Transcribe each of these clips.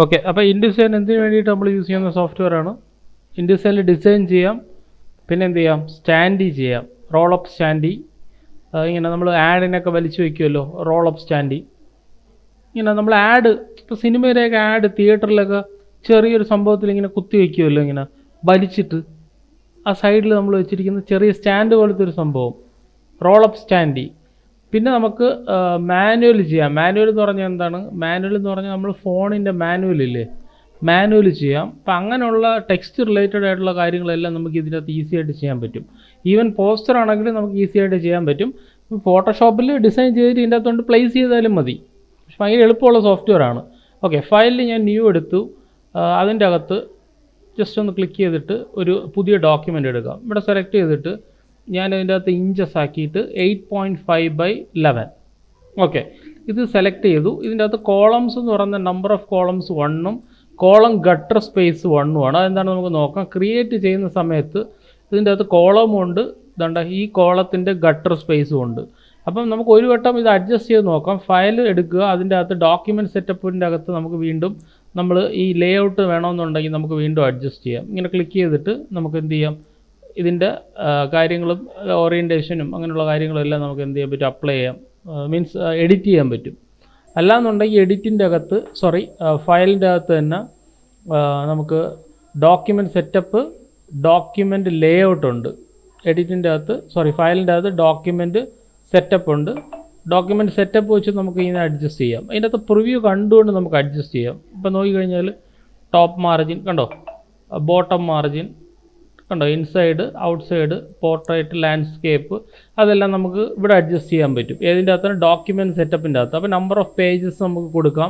Okay, അപ്പോൾ InDesign എന്തിനു വേണ്ടിയിട്ട് നമ്മൾ യൂസ് ചെയ്യുന്ന സോഫ്റ്റ്വെയർ ആണ്. ഇൻഡിസൈനിൽ ഡിസൈൻ ചെയ്യാം, പിന്നെ എന്ത് ചെയ്യാം, സ്റ്റാൻഡി ചെയ്യാം, റോൾ അപ്പ് സ്റ്റാൻഡി. ഇങ്ങനെ നമ്മൾ ആഡിനൊക്കെ വലിച്ചു വയ്ക്കുമല്ലോ, റോൾ അപ്പ് സ്റ്റാൻഡി. ഇങ്ങനെ നമ്മൾ ആഡ്, ഇപ്പോൾ സിനിമയിലൊക്കെ ആഡ് തിയേറ്ററിലൊക്കെ ചെറിയൊരു സംഭവത്തിൽ ഇങ്ങനെ കുത്തി വയ്ക്കുമല്ലോ, ഇങ്ങനെ വലിച്ചിട്ട് ആ സൈഡിൽ നമ്മൾ വെച്ചിരിക്കുന്ന ചെറിയ സ്റ്റാൻഡ് പോലത്തെ ഒരു സംഭവം, റോൾ അപ്പ് സ്റ്റാൻഡി. പിന്നെ നമുക്ക് മാനുവൽ ചെയ്യാം. മാനുവൽ എന്ന് പറഞ്ഞാൽ എന്താണ്? മാനുവൽ എന്ന് പറഞ്ഞാൽ നമ്മൾ ഫോണിൻ്റെ മാനുവലില്ലേ, മാനുവൽ ചെയ്യാം. അപ്പം അങ്ങനെയുള്ള ടെക്സ്റ്റ് റിലേറ്റഡ് ആയിട്ടുള്ള കാര്യങ്ങളെല്ലാം നമുക്ക് ഇതിനകത്ത് ഈസി ആയിട്ട് ചെയ്യാൻ പറ്റും. ഈവൻ പോസ്റ്റർ ആണെങ്കിലും നമുക്ക് ഈസി ആയിട്ട് ചെയ്യാൻ പറ്റും. ഫോട്ടോഷോപ്പിൽ ഡിസൈൻ ചെയ്തിട്ട് ഇതിൻ്റെ അകത്തോണ്ട് പ്ലേസ് ചെയ്താലും മതി. പക്ഷെ ഭയങ്കര എളുപ്പമുള്ള സോഫ്റ്റ്വെയർ ആണ്. ഓക്കെ, ഫയലിൽ ഞാൻ ന്യൂ എടുത്തു. അതിൻ്റെ അകത്ത് ജസ്റ്റ് ഒന്ന് ക്ലിക്ക് ചെയ്തിട്ട് ഒരു പുതിയ ഡോക്യുമെൻ്റ് എടുക്കാം. ഇവിടെ സെലക്ട് ചെയ്തിട്ട് ഞാൻ ഇതിൻ്റെ അകത്ത് ഇഞ്ചസ് ആക്കിയിട്ട് 8.5/11. ഓക്കെ, ഇത് സെലക്ട് ചെയ്തു. ഇതിൻ്റെ അകത്ത് കോളംസ് എന്ന് പറയുന്ന നമ്പർ ഓഫ് കോളംസ് 1ഉം കോളം ഗട്ടർ സ്പേസ് 1ഉമാണ്. അതെന്താണ് നമുക്ക് നോക്കാം. ക്രിയേറ്റ് ചെയ്യുന്ന സമയത്ത് ഇതിൻ്റെ അകത്ത് കോളമും ഉണ്ട്, ഇതുണ്ട് ഈ കോളത്തിൻ്റെ ഗട്ടർ സ്പേസും ഉണ്ട്. അപ്പം നമുക്ക് ഒരു വട്ടം ഇത് അഡ്ജസ്റ്റ് ചെയ്ത് നോക്കാം. ഫയൽ എടുക്കുക, അതിൻ്റെ അകത്ത് ഡോക്യുമെൻറ്റ് സെറ്റപ്പിൻ്റെ അകത്ത് നമുക്ക് വീണ്ടും നമ്മൾ ഈ ലേ ഔട്ട് വേണമെന്നുണ്ടെങ്കിൽ നമുക്ക് വീണ്ടും അഡ്ജസ്റ്റ് ചെയ്യാം. ഇങ്ങനെ ക്ലിക്ക് ചെയ്തിട്ട് നമുക്ക് എന്ത് ചെയ്യാം, ഇതിൻ്റെ കാര്യങ്ങളും ഓറിയൻറ്റേഷനും അങ്ങനെയുള്ള കാര്യങ്ങളെല്ലാം നമുക്ക് എന്ത് ചെയ്യാൻ പറ്റും, അപ്ലൈ ചെയ്യാം, മീൻസ് എഡിറ്റ് ചെയ്യാൻ പറ്റും. അല്ലാന്നുണ്ടെങ്കിൽ എഡിറ്റിൻ്റെ അകത്ത് ഫയലിൻ്റെ അകത്ത് തന്നെ നമുക്ക് ഡോക്യുമെൻറ്റ് സെറ്റപ്പ്, ഡോക്യുമെൻറ്റ് ലേ ഔട്ട് ഉണ്ട്. എഡിറ്റിൻ്റെ അകത്ത് ഫയലിൻ്റെ അകത്ത് ഡോക്യുമെൻറ്റ് സെറ്റപ്പ് ഉണ്ട്. ഡോക്യുമെൻറ്റ് സെറ്റപ്പ് വെച്ച് നമുക്ക് ഇതിനെ അഡ്ജസ്റ്റ് ചെയ്യാം. അതിൻ്റെ അകത്ത് പ്രിവ്യൂ കണ്ടുകൊണ്ട് നമുക്ക് അഡ്ജസ്റ്റ് ചെയ്യാം. ഇപ്പോൾ നോക്കിക്കഴിഞ്ഞാൽ ടോപ്പ് മാർജിൻ കണ്ടോ, ബോട്ടം മാർജിൻ കണ്ടോ, ഇൻസൈഡ് ഔട്ട്സൈഡ്, പോർട്രേറ്റ്, ലാൻഡ്സ്കേപ്പ്, അതെല്ലാം നമുക്ക് ഇവിടെ അഡ്ജസ്റ്റ് ചെയ്യാൻ പറ്റും. ഏതിൻ്റെ അകത്താണ്? ഡോക്യുമെൻറ്റ് സെറ്റപ്പിൻ്റെ അകത്ത്. അപ്പോൾ നമ്പർ ഓഫ് പേജസ് നമുക്ക് കൊടുക്കാം.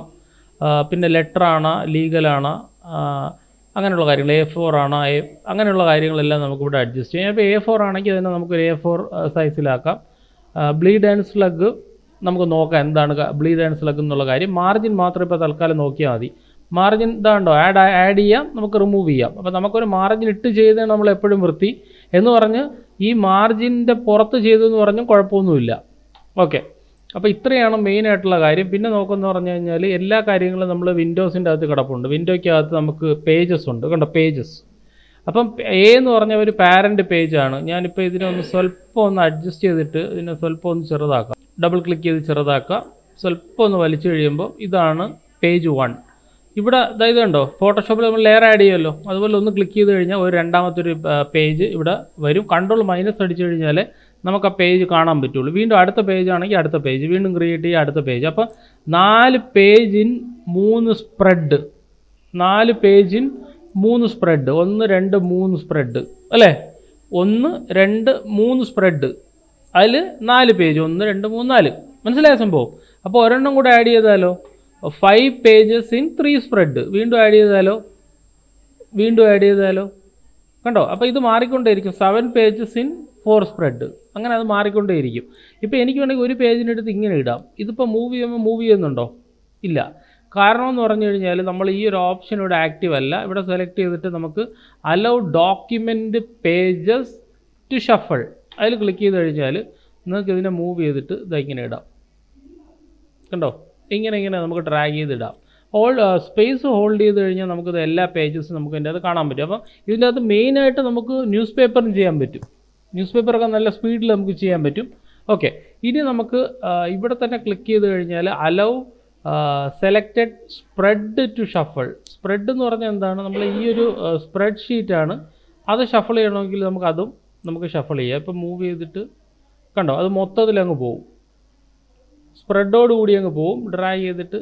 പിന്നെ ലെറ്റർ ആണോ, ലീഗലാണോ, അങ്ങനെയുള്ള കാര്യങ്ങൾ, A4 ആണോ, അങ്ങനെയുള്ള കാര്യങ്ങളെല്ലാം നമുക്കിവിടെ അഡ്ജസ്റ്റ് ചെയ്യാം. ഇപ്പോൾ A4 ആണെങ്കിൽ അതിനെ നമുക്കൊരു A4 സൈസിലാക്കാം. ബ്ലീഡ് ആൻഡ് സ്ലഗ് നമുക്ക് നോക്കാം എന്താണ് ബ്ലീഡ് ആൻഡ് സ്ലഗ് എന്നുള്ള കാര്യം. മാർജിൻ മാത്രം ഇപ്പോൾ തൽക്കാലം നോക്കിയാൽ മതി. മാർജിൻ ഇതാണ്ടോ, ആഡ് ചെയ്യാം, നമുക്ക് റിമൂവ് ചെയ്യാം. അപ്പോൾ നമുക്കൊരു മാർജിൻ ഇട്ട് ചെയ്ത് നമ്മൾ എപ്പോഴും വൃത്തി എന്ന് പറഞ്ഞ് ഈ മാർജിൻ്റെ പുറത്ത് ചെയ്തു എന്ന് പറഞ്ഞും കുഴപ്പമൊന്നുമില്ല. ഓക്കെ, അപ്പോൾ ഇത്രയാണ് മെയിനായിട്ടുള്ള കാര്യം. പിന്നെ നോക്കുമെന്ന് പറഞ്ഞു കഴിഞ്ഞാൽ എല്ലാ കാര്യങ്ങളും നമ്മൾ വിൻഡോസിൻ്റെ അകത്ത് കിടപ്പുണ്ട്. വിൻഡോയ്ക്കകത്ത് നമുക്ക് പേജസ് ഉണ്ട് കണ്ടോ, പേജസ്. അപ്പം എന്ന് പറഞ്ഞ ഒരു പാരൻറ്റ് പേജാണ്. ഞാനിപ്പോൾ ഇതിനൊന്ന് സ്വല്പം ഒന്ന് അഡ്ജസ്റ്റ് ചെയ്തിട്ട് ഇതിനെ സ്വല്പം ഒന്ന് ചെറുതാക്കാം. ഡബിൾ ക്ലിക്ക് ചെയ്ത് ചെറുതാക്കാം. സ്വല്പം ഒന്ന് വലിച്ചു കഴിയുമ്പോൾ ഇതാണ് പേജ് 1. ഇവിടെ അതായത് കണ്ടോ, ഫോട്ടോഷോപ്പിൽ നമ്മൾ ലെയർ ആഡ് ചെയ്യുമല്ലോ, അതുപോലെ ഒന്ന് ക്ലിക്ക് ചെയ്ത് കഴിഞ്ഞാൽ ഒരു രണ്ടാമത്തൊരു പേജ് ഇവിടെ വരും. കൺട്രോൾ മൈനസ് അടിച്ചു കഴിഞ്ഞാൽ നമുക്ക് ആ പേജ് കാണാൻ പറ്റുള്ളൂ. വീണ്ടും അടുത്ത പേജ് ആണെങ്കിൽ അടുത്ത പേജ്, വീണ്ടും ക്രിയേറ്റ് ചെയ്യുക, അടുത്ത പേജ്. അപ്പോൾ 4 പേജിൻ 3 സ്പ്രെഡ്, 4 പേജിൻ 3 സ്പ്രെഡ്, 1 2 3 സ്പ്രെഡ് അല്ലേ, 1 2 3 സ്പ്രെഡ്, അതിൽ 4 പേജ്, 1 2 3 4. മനസ്സിലായ സംഭവം? അപ്പോൾ ഒരെണ്ണം കൂടെ ആഡ് ചെയ്താലോ, 5 പേജസ് ഇൻ 3 സ്പ്രെഡ്, വീണ്ടും ആഡ് ചെയ്താലോ, കണ്ടോ. അപ്പോൾ ഇത് മാറിക്കൊണ്ടേയിരിക്കും. 7 പേജസ് ഇൻ 4 സ്പ്രെഡ്, അങ്ങനെ അത് മാറിക്കൊണ്ടേയിരിക്കും. ഇപ്പോൾ എനിക്ക് വേണമെങ്കിൽ ഒരു പേജിനെടുത്ത് ഇങ്ങനെ ഇടാം. ഇതിപ്പോൾ മൂവ് ചെയ്യുന്നുണ്ടോ? ഇല്ല. കാരണം എന്ന് പറഞ്ഞു കഴിഞ്ഞാൽ നമ്മൾ ഈ ഒരു ഓപ്ഷൻ ഇവിടെ ആക്റ്റീവ് അല്ല. ഇവിടെ സെലക്ട് ചെയ്തിട്ട് നമുക്ക് allow document pages to shuffle, അതിൽ ക്ലിക്ക് ചെയ്ത് കഴിഞ്ഞാൽ നിങ്ങൾക്ക് ഇതിനെ മൂവ് ചെയ്തിട്ട് ഇങ്ങനെ ഇടാം. കണ്ടോ, ഇങ്ങനെ നമുക്ക് ഡ്രാഗ് ചെയ്തിടാം. സ്പേസ് ഹോൾഡ് ചെയ്ത് കഴിഞ്ഞാൽ നമുക്കിത് എല്ലാ പേജസും നമുക്ക് ഇതിൻ്റെ അത് കാണാൻ പറ്റും. അപ്പം ഇതിൻ്റെ അകത്ത് മെയിനായിട്ട് നമുക്ക് ന്യൂസ് പേപ്പറും ചെയ്യാൻ പറ്റും. ന്യൂസ് പേപ്പറൊക്കെ നല്ല സ്പീഡിൽ നമുക്ക് ചെയ്യാൻ പറ്റും. ഓക്കെ, ഇനി നമുക്ക് ഇവിടെ തന്നെ ക്ലിക്ക് ചെയ്ത് കഴിഞ്ഞാൽ allow selected spread to shuffle. Spread എന്ന് പറഞ്ഞാൽ എന്താണ്? നമ്മൾ ഈ ഒരു സ്പ്രെഡ് ഷീറ്റാണ്, അത് ഷഫിൾ ചെയ്യണമെങ്കിൽ നമുക്ക് ഷഫിൾ ചെയ്യാം. ഇപ്പം മൂവ് ചെയ്തിട്ട് കണ്ടോ, അത് മൊത്തത്തിൽ അങ്ങ് പോവും, സ്പ്രെഡോട് കൂടി അങ്ങ് പോവും. ഡ്രാഗ് ചെയ്തിട്ട്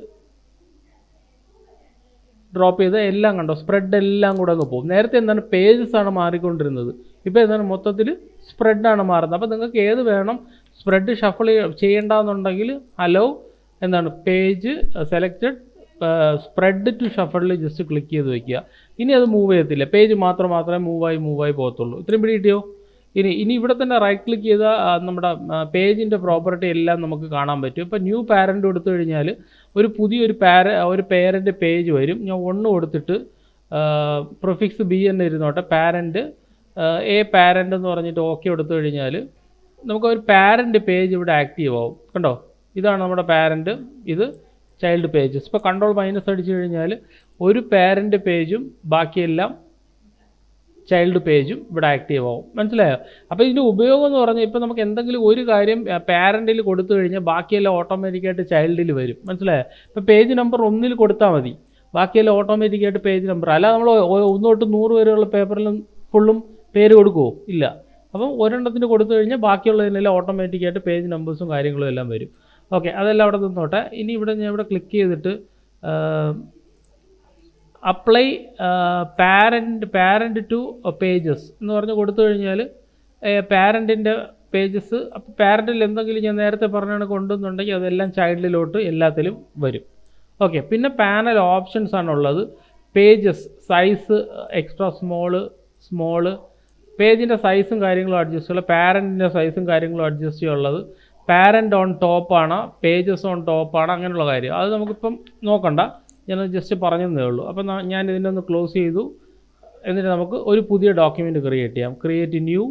ഡ്രോപ്പ് ചെയ്ത് എല്ലാം കണ്ടോ, സ്പ്രെഡ് എല്ലാം കൂടെ അങ്ങ് പോകും. നേരത്തെ എന്താണ്, പേജസ് ആണ് മാറിക്കൊണ്ടിരുന്നത്, ഇപ്പോൾ എന്താണ് മൊത്തത്തിൽ സ്പ്രെഡാണ് മാറുന്നത്. അപ്പോൾ നിങ്ങൾക്ക് ഏത് വേണം, സ്പ്രെഡ് ഷഫിൾ ചെയ്യേണ്ടെന്നുണ്ടെങ്കിൽ അലോ എന്താണ് പേജ് സെലക്റ്റഡ് സ്പ്രെഡ് ടു ഷഫിളിൽ ജസ്റ്റ് ക്ലിക്ക് ചെയ്ത് വയ്ക്കുക. ഇനി അത് മൂവ് ചെയ്യത്തില്ല, പേജ് മാത്രമേ മൂവായി പോകത്തുള്ളൂ. ഇത്രയും പിടികിട്ടിയോ? ഇനി ഇവിടെ തന്നെ റൈറ്റ് ക്ലിക്ക് ചെയ്താൽ നമ്മുടെ പേജിൻ്റെ പ്രോപ്പർട്ടി എല്ലാം നമുക്ക് കാണാൻ പറ്റും. ഇപ്പോൾ ന്യൂ പാരൻ്റ് കൊടുത്തു കഴിഞ്ഞാൽ പുതിയൊരു പേരൻ്റ് പേജ് വരും. ഞാൻ 1 കൊടുത്തിട്ട് പ്രിഫിക്സ് B എന്ന് ഇരുന്നോട്ടെ, പാരൻ്റ് പാരൻ്റ് എന്ന് പറഞ്ഞിട്ട് ഓക്കെ കൊടുത്തു കഴിഞ്ഞാൽ നമുക്ക് ഒരു പാരൻ്റ് പേജ് ഇവിടെ ആക്റ്റീവ് ആവും. കണ്ടോ, ഇതാണ് നമ്മുടെ പാരൻ്റ്, ഇത് ചൈൽഡ് പേജസ്. ഇപ്പോൾ കൺട്രോൾ മൈനസ് അടിച്ചു കഴിഞ്ഞാൽ ഒരു പാരൻ്റ് പേജും ബാക്കിയെല്ലാം ചൈൽഡ് പേജും ഇവിടെ ആക്റ്റീവ് ആവും. മനസ്സിലായോ? അപ്പോൾ ഇതിൻ്റെ ഉപയോഗം എന്ന് പറഞ്ഞാൽ ഇപ്പോൾ നമുക്ക് എന്തെങ്കിലും ഒരു കാര്യം പാരൻറ്റിൽ കൊടുത്തു കഴിഞ്ഞാൽ ബാക്കിയെല്ലാം ഓട്ടോമാറ്റിക്കായിട്ട് ചൈൽഡിൽ വരും. മനസ്സിലായോ? ഇപ്പോൾ പേജ് നമ്പർ 1 കൊടുത്താൽ മതി, ബാക്കിയെല്ലാം ഓട്ടോമാറ്റിക്കായിട്ട് പേജ് നമ്പർ. അല്ല നമ്മൾ 1 തൊട്ട് 100 വരെയുള്ള പേപ്പറിലും ഫുള്ളും പേര് കൊടുക്കുമോ? ഇല്ല. അപ്പം ഒരെണ്ണത്തിന് കൊടുത്തു കഴിഞ്ഞാൽ ബാക്കിയുള്ളതിനെല്ലാം ഓട്ടോമാറ്റിക്കായിട്ട് പേജ് നമ്പേഴ്സും കാര്യങ്ങളും എല്ലാം വരും. ഓക്കെ, അതെല്ലാം അവിടെ നിന്നോട്ടെ. ഇനി ഞാൻ ഇവിടെ ക്ലിക്ക് ചെയ്തിട്ട് അപ്ലൈ പാരൻറ്റ് ടു പേജസ് എന്ന് പറഞ്ഞ് കൊടുത്തു കഴിഞ്ഞാൽ പാരൻറ്റിൻ്റെ പേജസ്, അപ്പോൾ പാരൻറ്റിൽ എന്തെങ്കിലും ഞാൻ നേരത്തെ പറഞ്ഞാണ് കൊണ്ടുവന്നുണ്ടെങ്കിൽ അതെല്ലാം ചൈൽഡിലോട്ട് എല്ലാത്തിലും വരും. ഓക്കെ, പിന്നെ പാനൽ ഓപ്ഷൻസ് ആണുള്ളത്. പേജസ് സൈസ് എക്സ്ട്രാ സ്മോള് പേജിൻ്റെ സൈസും കാര്യങ്ങളും അഡ്ജസ്റ്റ് ചെയ്യുക, പാരൻറ്റിൻ്റെ സൈസും കാര്യങ്ങളും അഡ്ജസ്റ്റ് ചെയ്യുള്ളത്, പാരൻ്റ് ഓൺ ടോപ്പാണ്, പേജസ് ഓൺ ടോപ്പാണ്, അങ്ങനെയുള്ള കാര്യം. അത് നമുക്കിപ്പം നോക്കണ്ട, ഞാൻ ജസ്റ്റ് പറഞ്ഞതേ ഉള്ളൂ. അപ്പം ഞാൻ ഇതിനെ ഒന്ന് ക്ലോസ് ചെയ്തു. എന്നിട്ട് നമുക്ക് ഒരു പുതിയ ഡോക്യുമെൻറ്റ് ക്രിയേറ്റ് ചെയ്യാം. ക്രിയേറ്റ് ന്യൂ,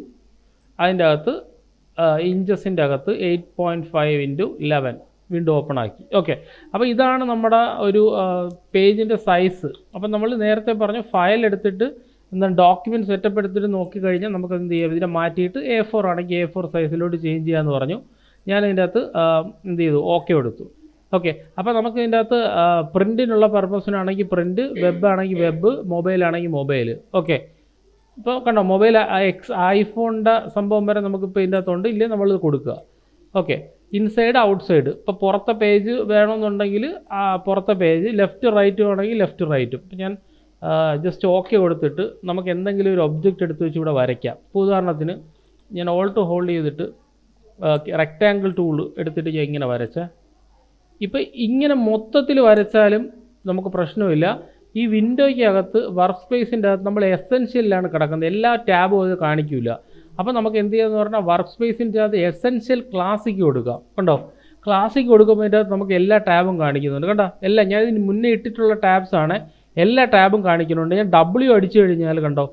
അതിൻ്റെ അകത്ത് ഇഞ്ചസിൻ്റെ അകത്ത് 8.5x11 വീണ്ടും ഓപ്പൺ ആക്കി. ഓക്കെ, അപ്പോൾ ഇതാണ് നമ്മുടെ ഒരു പേജിൻ്റെ സൈസ്. അപ്പം നമ്മൾ നേരത്തെ പറഞ്ഞ ഫയൽ എടുത്തിട്ട് എന്താണ് ഡോക്യുമെൻറ്റ് സെറ്റപ്പ് എടുത്തിട്ട് നോക്കിക്കഴിഞ്ഞാൽ നമുക്ക് എന്ത് ചെയ്യാം, ഇതിനെ മാറ്റിയിട്ട് A4 ആണെങ്കിൽ A4 സൈസിലോട്ട് ചേഞ്ച് ചെയ്യാമെന്ന് പറഞ്ഞു. ഞാൻ ഇതിൻ്റെ അകത്ത് എന്ത് ചെയ്തു, ഓക്കെ കൊടുത്തു. ഓക്കെ, അപ്പോൾ നമുക്ക് ഇതിൻ്റെ അകത്ത് പ്രിൻറ്റിനുള്ള പർപ്പസിനാണെങ്കിൽ പ്രിൻറ്റ്, വെബ് ആണെങ്കിൽ വെബ്, മൊബൈലാണെങ്കിൽ മൊബൈൽ. ഓക്കെ, ഇപ്പോൾ കണ്ടോ മൊബൈൽ ഐഫോണിൻ്റെ സംഭവം വരെ നമുക്കിപ്പോൾ ഇതിൻ്റെ അകത്തുണ്ട്, ഇല്ലേ നമ്മളിത് കൊടുക്കുക. Okay, inside outside. ഇപ്പോൾ പുറത്തെ പേജ് വേണമെന്നുണ്ടെങ്കിൽ പുറത്തെ പേജ്, ലെഫ്റ്റ് റൈറ്റും ആണെങ്കിൽ ലെഫ്റ്റ് റൈറ്റും. ഇപ്പം ഞാൻ ജസ്റ്റ് ഓക്കെ കൊടുത്തിട്ട് നമുക്ക് എന്തെങ്കിലും ഒരു ഒബ്ജക്റ്റ് എടുത്ത് വെച്ച് ഇവിടെ വരയ്ക്കാം. ഇപ്പോൾ ഉദാഹരണത്തിന് ഞാൻ ഓൾട്ട് ഹോൾഡ് ചെയ്തിട്ട് റെക്റ്റാങ്കിൾ ടൂൾ എടുത്തിട്ട് ഞാൻ ഇങ്ങനെ വരച്ചേ. ഇപ്പോൾ ഇങ്ങനെ മൊത്തത്തിൽ വരച്ചാലും നമുക്ക് പ്രശ്നമില്ല. ഈ വിൻഡോയ്ക്കകത്ത് വർക്ക് സ്പേസിൻ്റെ അകത്ത് നമ്മൾ എസെൻഷ്യലിലാണ് കിടക്കുന്നത്, എല്ലാ ടാബും അത് കാണിക്കില്ല. അപ്പോൾ നമുക്ക് എന്ത് ചെയ്യാമെന്ന് പറഞ്ഞാൽ വർക്ക് സ്പേസിൻ്റെ അകത്ത് എസെൻഷ്യൽ ക്ലാസിക്ക് കൊടുക്കാം. കണ്ടോ, ക്ലാസിക്ക് കൊടുക്കുമ്പോൾ അതിൻ്റെ അകത്ത് നമുക്ക് എല്ലാ ടാബും കാണിക്കുന്നുണ്ട്. കണ്ടോ, എല്ലാം ഞാൻ ഇതിന് മുന്നേ ഇട്ടിട്ടുള്ള ടാബ്സാണ്, എല്ലാ ടാബും കാണിക്കുന്നുണ്ട്. ഞാൻ W അടിച്ചു കഴിഞ്ഞാൽ കണ്ടോ,